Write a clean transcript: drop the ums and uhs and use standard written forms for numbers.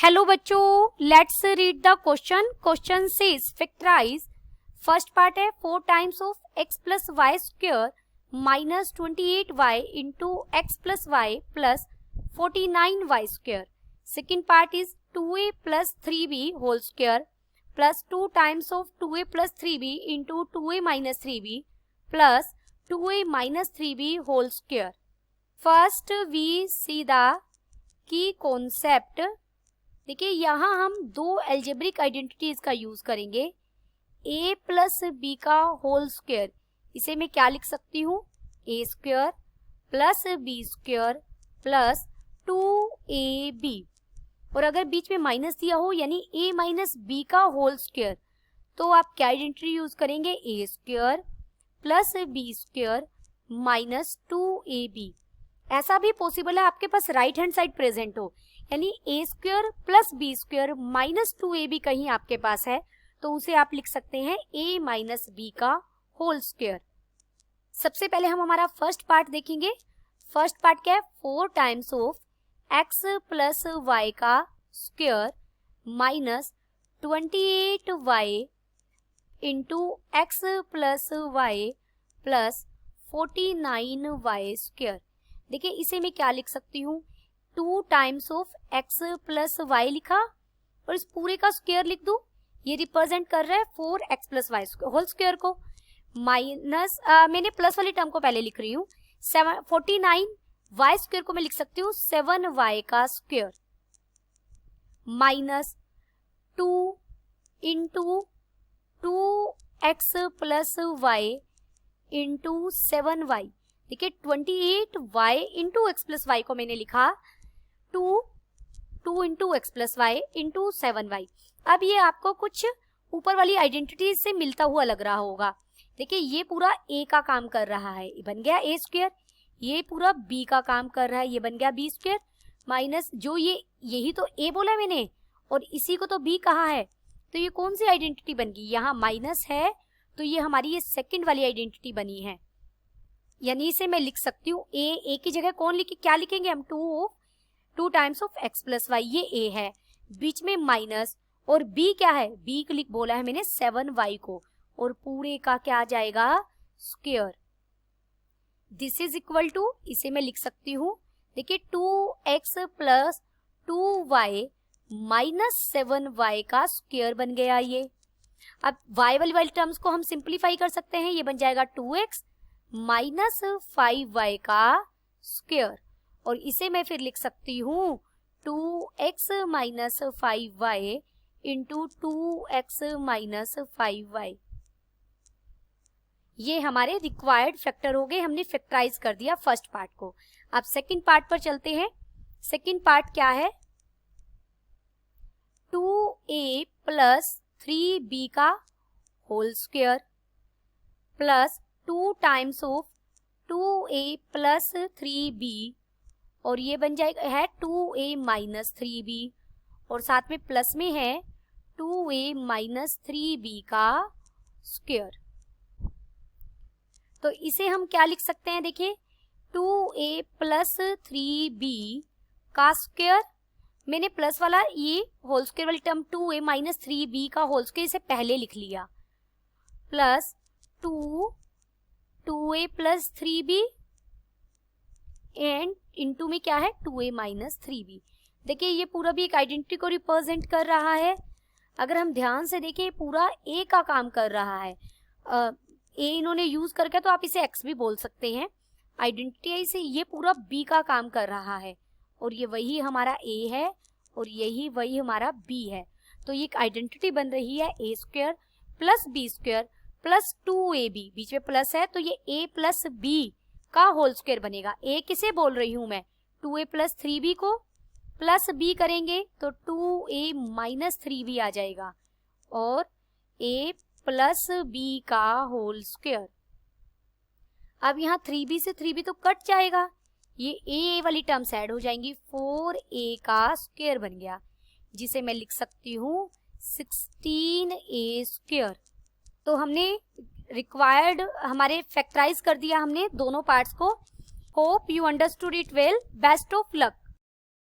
Hello बच्चों, let's read the question. Question says factorise. First part है 4 times of x plus y square minus 28y into x plus y plus 49y square. Second part is 2a plus 3b whole square plus 2 times of 2a plus 3b into 2a minus 3b plus 2a minus 3b whole square. First we see the key concept. देखिए यहाँ हम दो algebraic identities का use करेंगे। a plus B का whole square, इसे मैं क्या लिख सकती हूँ, a square plus b square plus 2ab। और अगर बीच में माइनस दिया हो यानी a माइनस बी का होल स्क्वायर, तो आप क्या आइडेंटिटी यूज करेंगे, a square plus b square minus 2ab। ऐसा भी पॉसिबल है आपके पास राइट हैंड साइड प्रेजेंट हो, यानी a square plus b square minus 2ab कहीं आपके पास है, तो उसे आप लिख सकते हैं a माइनस बी का होल स्क्वायर। सबसे पहले हम हमारा फर्स्ट पार्ट देखेंगे। फर्स्ट पार्ट क्या है, 4 times of x plus y का square minus 28y into x plus y plus 49y square. देखिए इसे मैं क्या लिख सकती हूँ, 2 times of x plus y लिखा और इस पूरे का स्क्वायर लिख दूं। ये रिप्रेजेंट कर रहा है 4x plus y whole square को, माइनस मैंने प्लस वाली टर्म को पहले लिख रही हूँ, 49y स्क्वायर को मैं लिख सकती हूँ 7y का square minus 2 into 2x plus y into 7y। देखिए 28y into x plus Y को मैंने लिखा 2 into x plus y into 7y। अब ये आपको कुछ ऊपर वाली आइडेंटिटी से मिलता हुआ लग रहा होगा। देखिए ये पूरा a का काम कर रहा है, ये बन गया a स्क्वायर, ये पूरा b का काम कर रहा है, ये बन गया b स्क्वायर माइनस जो यही तो a बोला है मैंने और इसी को तो b कहा है, तो ये कौन सी आइडेंटिटी बन गई, यहाँ माइनस है तो ये हमारी ये सेकेंड वाली आइडेंटिटी बनी है। यानी इसे मैं लिख सकती हूँ a की जगह कौन लिखे, क्या लिखेंगे हम, 2 times of x plus y, ये a है, बीच में माइनस और b क्या है, b को लिख बोला है मैंने 7y को, और पूरे का क्या आ जाएगा, square. This is equal to, इसे मैं लिख सकती हूँ, देखिए 2x plus 2y minus 7y का स्क्वायर बन गया ये। अब y वाली टर्म्स को हम सिंप्लीफाई कर सकते हैं, ये बन जाएगा 2x माइनस 5y का स्क्वायर, और इसे मैं फिर लिख सकती हूँ 2x minus 5y into 2x minus 5y। ये हमारे रिक्वायर्ड फैक्टर हो गए, हमने फैक्टराइज कर दिया फर्स्ट पार्ट को। अब सेकंड पार्ट पर चलते हैं। सेकंड पार्ट क्या है, 2a प्लस 3b का whole square plus 2 times of 2a plus 3b, और ये बन जाएगा है 2a माइनस 3b, और साथ में प्लस में है 2a माइनस 3b का स्क्वायर। तो इसे हम क्या लिख सकते हैं, देखिए 2a प्लस 3b का स्क्वायर, मैंने प्लस वाला ये होल स्क्वायर वाली टर्म 2a माइनस 3b का होल स्क्वायर इसे पहले लिख लिया, plus 2a plus 3b and into में क्या है 2a माइनस 3b। देखिए ये पूरा भी एक आइडेंटिटी को रिप्रेजेंट कर रहा है। अगर हम ध्यान से देखें पूरा a का काम कर रहा है, a इन्होंने यूज करके, तो आप इसे x भी बोल सकते हैं, आइडेंटिटी से ये पूरा b का काम कर रहा है, और ये वही हमारा a है और यही वही हमारा b है। तो ये एक आइडेंटिटी बन रही है a square plus b square plus 2ab, बीच में प्लस है तो ये a प्लस b का होल स्क्वायर बनेगा। a किसे बोल रही हूं मैं, 2a प्लस 3b को, प्लस b करेंगे तो 2a माइनस 3b आ जाएगा, और a प्लस b का होल स्क्वायर। अब यहाँ 3b से 3b तो कट जाएगा, ये a वाली टर्म्स ऐड हो जाएंगी, 4a का स्क्वायर बन गया, जिसे मैं लिख सकती हूँ 16a स्क्वायर। तो हमने रिक्वायर्ड हमारे फैक्टराइज कर दिया हमने दोनों पार्ट्स को। Hope you understood it well, best of luck.